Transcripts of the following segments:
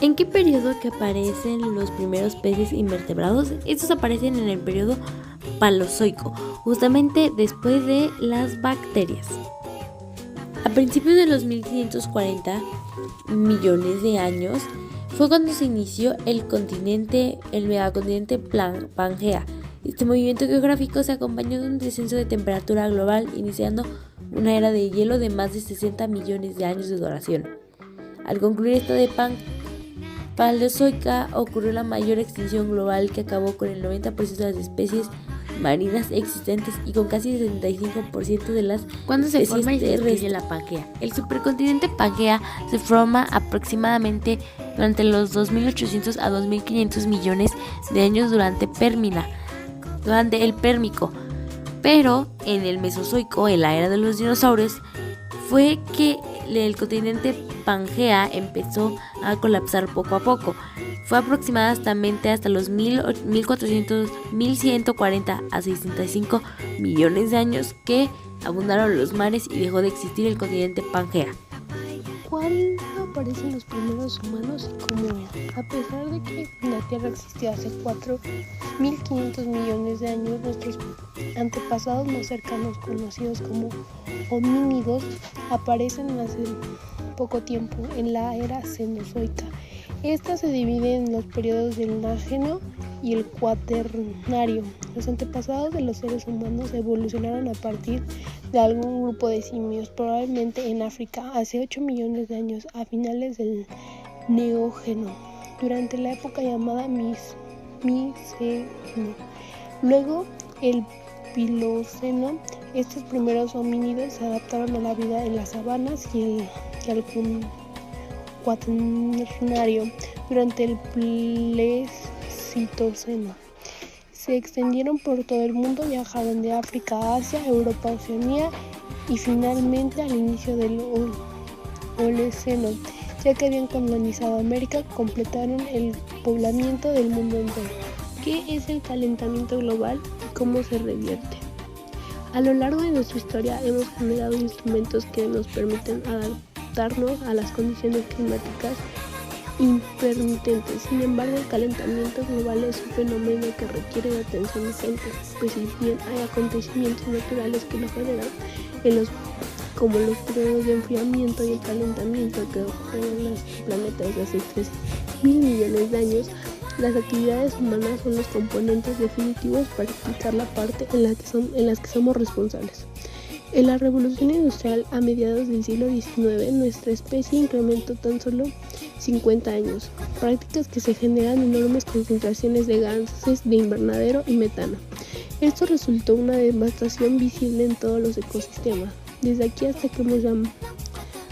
¿En qué periodo que aparecen los primeros peces invertebrados? Estos aparecen en el periodo Paleozoico, justamente después de las bacterias. A principios de los 1540 millones de años fue cuando se inició el megacontinente Pangea. Este movimiento geográfico se acompañó de un descenso de temperatura global, iniciando una era de hielo de más de 60 millones de años de duración. Al concluir esta de Paleozoica, ocurrió la mayor extinción global que acabó con el 90% de las especies marinas existentes y con casi el 75% de las especies terrestres. La Pangea. El supercontinente Pangea se forma aproximadamente durante los 2.800 a 2.500 millones de años durante el Pérmico, pero en el Mesozoico, en la era de los dinosaurios, fue que el continente Pangea empezó a colapsar poco a poco. Fue aproximadamente hasta los 1140 a 65 millones de años que abundaron los mares y dejó de existir el continente Pangea. ¿Cuándo aparecen los primeros humanos y cómo? A pesar de que la Tierra existía hace 4.500 millones de años, nuestros antepasados más cercanos, conocidos como homínidos, aparecen hace poco tiempo, en la era Cenozoica. Esta se divide en los periodos del Neógeno y el Cuaternario. Los antepasados de los seres humanos evolucionaron a partir de algún grupo de simios, probablemente en África, hace 8 millones de años, a finales del Neógeno, durante la época llamada Miceno. Luego, el Piloceno. Estos primeros homínidos se adaptaron a la vida en las sabanas y al Cuaternario durante el Pleistoceno. Se extendieron por todo el mundo, viajaron de África a Asia, Europa, Oceanía y finalmente al inicio del Oligoceno, ya que habían colonizado América, completaron el poblamiento del mundo entero. ¿Qué es el calentamiento global y cómo se revierte? A lo largo de nuestra historia hemos generado instrumentos que nos permiten adaptarnos a las condiciones climáticas intermitentes. Sin embargo, el calentamiento global es un fenómeno que requiere de atención urgente, pues si bien hay acontecimientos naturales que lo generan, como los periodos de enfriamiento y el calentamiento que ocurren en los planetas desde hace 3.000 millones de años, las actividades humanas son los componentes definitivos para explicar la parte en las que somos responsables. En la revolución industrial a mediados del siglo XIX, nuestra especie incrementó tan solo 50 años, prácticas que se generan enormes concentraciones de gases de invernadero y metano. Esto resultó una devastación visible en todos los ecosistemas. Desde aquí hasta que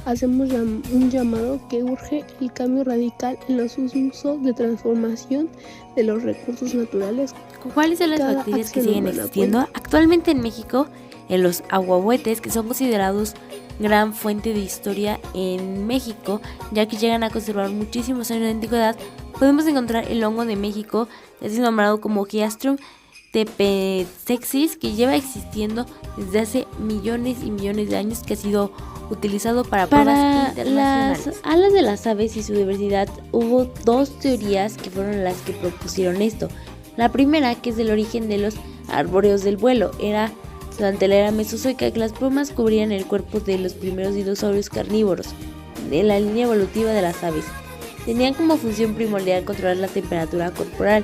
hacemos un llamado que urge el cambio radical en los usos de transformación de los recursos naturales. ¿Cuáles son las bacterias que siguen existiendo actualmente en México? En los ahuehuetes, que son considerados gran fuente de historia en México, ya que llegan a conservar muchísimos años de antigüedad, podemos encontrar el hongo de México, es nombrado como Geastrum tepetexis, que lleva existiendo desde hace millones y millones de años, que ha sido utilizado para pruebas internacionales. Las alas de las aves y su diversidad, hubo dos teorías que fueron las que propusieron esto. La primera, que es del origen de los arbóreos del vuelo, era durante la era mesozoica, que las plumas cubrían el cuerpo de los primeros dinosaurios carnívoros de la línea evolutiva de las aves. Tenían como función primordial controlar la temperatura corporal,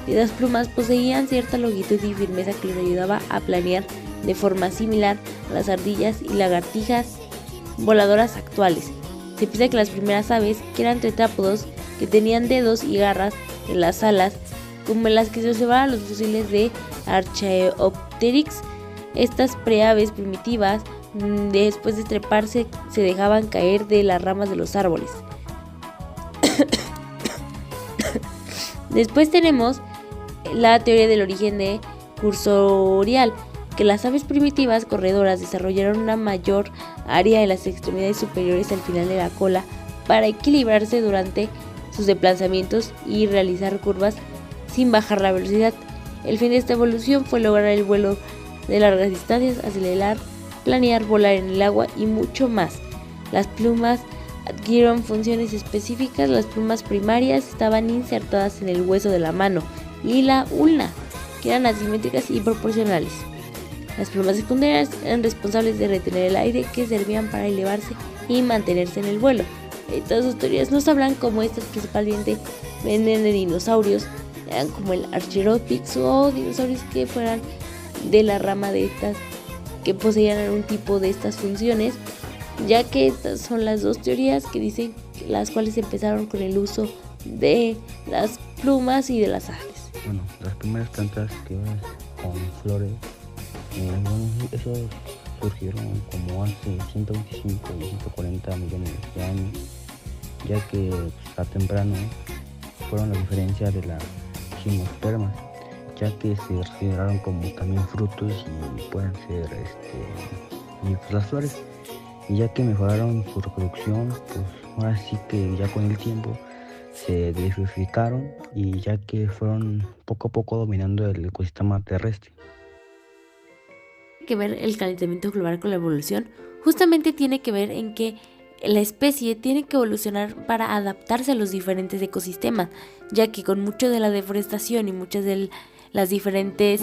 y las plumas poseían cierta longitud y firmeza que les ayudaba a planear de forma similar a las ardillas y lagartijas voladoras actuales. Se piensa que las primeras aves, que eran tetrápodos, que tenían dedos y garras, en las alas, como en las que se observaban los fósiles de Archaeopteryx. Estas preaves primitivas, después de treparse, se dejaban caer de las ramas de los árboles. Después tenemos la teoría del origen de cursorial, que las aves primitivas corredoras desarrollaron una mayor área en las extremidades superiores al final de la cola para equilibrarse durante sus desplazamientos y realizar curvas sin bajar la velocidad. El fin de esta evolución fue lograr el vuelo de largas distancias, acelerar, planear, volar en el agua y mucho más. Las plumas adquirieron funciones específicas. Las plumas primarias estaban insertadas en el hueso de la mano y la ulna, que eran asimétricas y proporcionales. Las plumas secundarias eran responsables de retener el aire, que servían para elevarse y mantenerse en el vuelo. Todas sus teorías nos hablan como estas principalmente vienen de dinosaurios, eran como el Archaeopteryx o dinosaurios que fueran de la rama de estas, que poseían algún tipo de estas funciones, ya que estas son las dos teorías que dicen las cuales empezaron con el uso de las plumas y de las aves. Bueno, las primeras plantas que con flores, esos surgieron como hace 125 y 140 millones de años, ya que a temprano fueron la diferencia de las gimnospermas, ya que se consideraron como también frutos y pueden ser y pues las flores, y ya que mejoraron su reproducción, pues ahora sí que ya con el tiempo se diversificaron y ya que fueron poco a poco dominando el ecosistema terrestre. Que ver el calentamiento global con la evolución justamente tiene que ver en que la especie tiene que evolucionar para adaptarse a los diferentes ecosistemas, ya que con mucho de la deforestación y muchas de las diferentes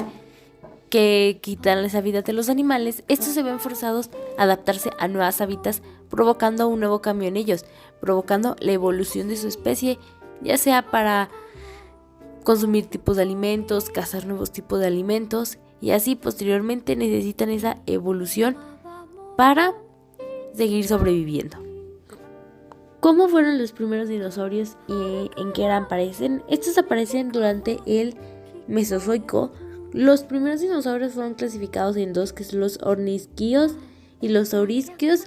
que quitan las hábitats de los animales, estos se ven forzados a adaptarse a nuevos hábitats, provocando un nuevo cambio en ellos, provocando la evolución de su especie, ya sea para consumir tipos de alimentos, cazar nuevos tipos de alimentos, y así posteriormente necesitan esa evolución para seguir sobreviviendo. ¿Cómo fueron los primeros dinosaurios y en qué eran aparecen? Estos aparecen durante el Mesozoico. Los primeros dinosaurios fueron clasificados en dos, que son los ornisquios y los saurisquios.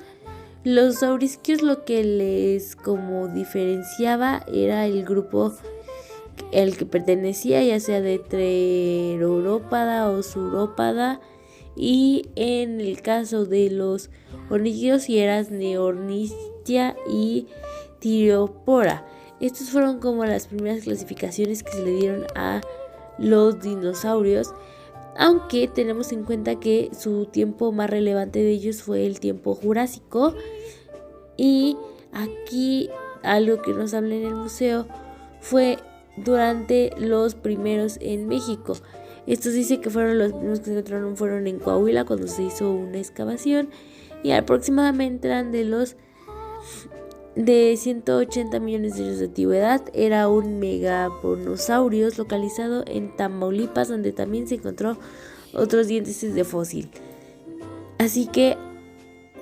Los saurisquios, lo que les como diferenciaba era el grupo el que pertenecía, ya sea de Pterópoda o Saurópoda, y en el caso de los ornisquios si eras Neornistia y Thyreophora. Estos fueron como las primeras clasificaciones que se le dieron a los dinosaurios, aunque tenemos en cuenta que su tiempo más relevante de ellos fue el tiempo Jurásico. Y aquí algo que nos habla en el museo fue durante los primeros en México. Estos dice que fueron los primeros que se encontraron fueron en Coahuila cuando se hizo una excavación, y aproximadamente eran de 180 millones de años de antigüedad. Era un megaponosaurios localizado en Tamaulipas, donde también se encontró otros dientes de fósil. Así que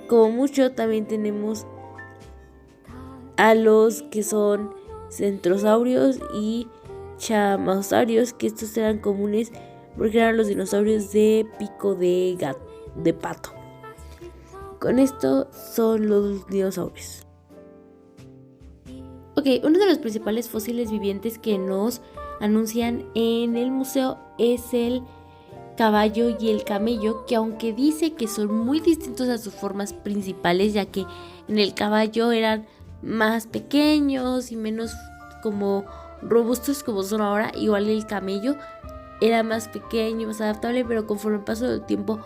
como mucho también tenemos a los que son centrosaurios y chamasaurios, que estos eran comunes porque eran los dinosaurios de pico de pato. Con esto son los dinosaurios. Ok, uno de los principales fósiles vivientes que nos anuncian en el museo es el caballo y el camello, que aunque dice que son muy distintos a sus formas principales, ya que en el caballo eran más pequeños y menos como robustos como son ahora, igual el camello era más pequeño, más adaptable, pero conforme pasó el tiempo,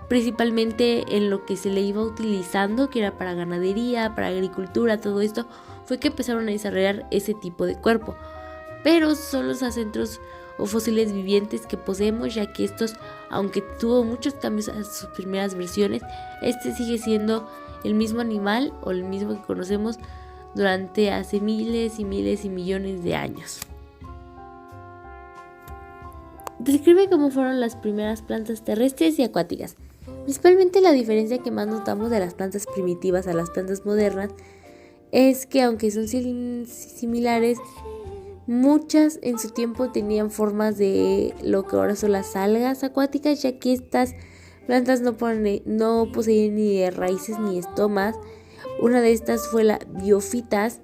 principalmente en lo que se le iba utilizando, que era para ganadería, para agricultura, todo esto, fue que empezaron a desarrollar ese tipo de cuerpo. Pero son los acentros o fósiles vivientes que poseemos, ya que estos, aunque tuvo muchos cambios a sus primeras versiones, este sigue siendo el mismo animal o el mismo que conocemos durante hace miles y miles y millones de años. Describe cómo fueron las primeras plantas terrestres y acuáticas. Principalmente la diferencia que más notamos de las plantas primitivas a las plantas modernas es que aunque son similares, Muchas en su tiempo tenían formas de lo que ahora son las algas acuáticas, ya que estas plantas no poseían ni raíces ni estomas. Una de estas fue la biofitas,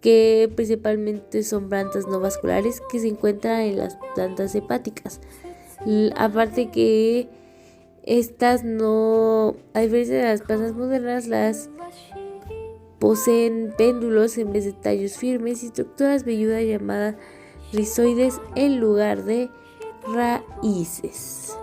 que principalmente son plantas no vasculares que se encuentran en las plantas hepáticas. Aparte que estas no, a diferencia de las plantas modernas, las poseen péndulos en vez de tallos firmes y estructuras velludas llamadas rizoides en lugar de raíces.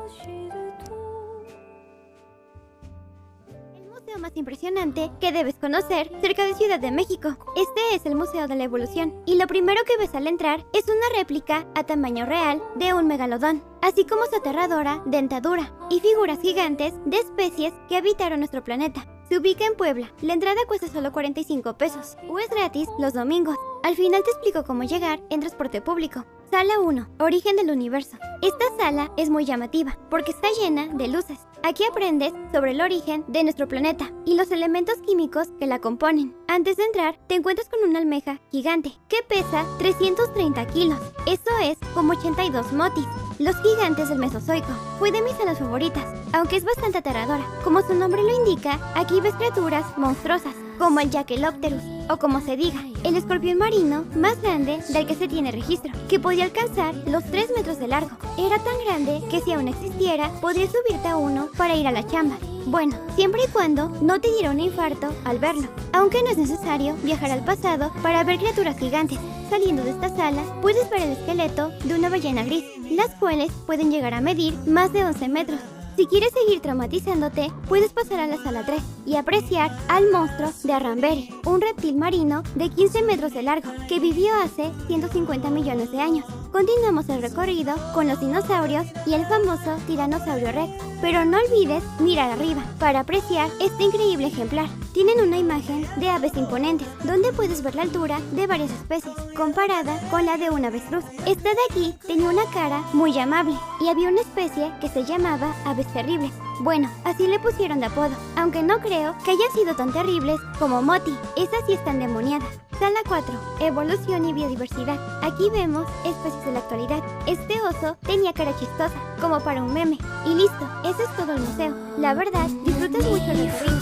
Más impresionante que debes conocer cerca de Ciudad de México. Este es el Museo de la Evolución y lo primero que ves al entrar es una réplica a tamaño real de un megalodón, así como su aterradora dentadura y figuras gigantes de especies que habitaron nuestro planeta. Se ubica en Puebla. La entrada cuesta solo 45 pesos o es gratis los domingos. Al final te explico cómo llegar en transporte público. Sala 1. Origen del universo. Esta sala es muy llamativa porque está llena de luces. Aquí aprendes sobre el origen de nuestro planeta y los elementos químicos que la componen. Antes de entrar, te encuentras con una almeja gigante que pesa 330 kilos. Eso es como 82 motis. Los gigantes del Mesozoico. Fue de mis salas favoritas, aunque es bastante aterradora. Como su nombre lo indica, aquí ves criaturas monstruosas, como el Jaekelopterus, o como se diga, el escorpión marino más grande del que se tiene registro, que podía alcanzar los 3 metros de largo. Era tan grande que si aún existiera, podrías subirte a uno para ir a la chamba. Bueno, siempre y cuando no te diera un infarto al verlo, aunque no es necesario viajar al pasado para ver criaturas gigantes. Saliendo de esta sala, puedes ver el esqueleto de una ballena gris, las cuales pueden llegar a medir más de 11 metros. Si quieres seguir traumatizándote, puedes pasar a la sala 3 y apreciar al monstruo de Arrambere, un reptil marino de 15 metros de largo que vivió hace 150 millones de años. Continuamos el recorrido con los dinosaurios y el famoso Tiranosaurio Rex, pero no olvides mirar arriba para apreciar este increíble ejemplar. Tienen una imagen de aves imponentes, donde puedes ver la altura de varias especies, comparada con la de un avestruz. Esta de aquí tenía una cara muy amable y había una especie que se llamaba aves terribles. Bueno, así le pusieron de apodo, aunque no creo que hayan sido tan terribles como Moti. Esas sí están demoniadas. Sala 4. Evolución y biodiversidad. Aquí vemos especies de la actualidad. Este oso tenía cara chistosa, como para un meme. Y listo, eso es todo el museo. La verdad, disfrutas mucho el recorrido.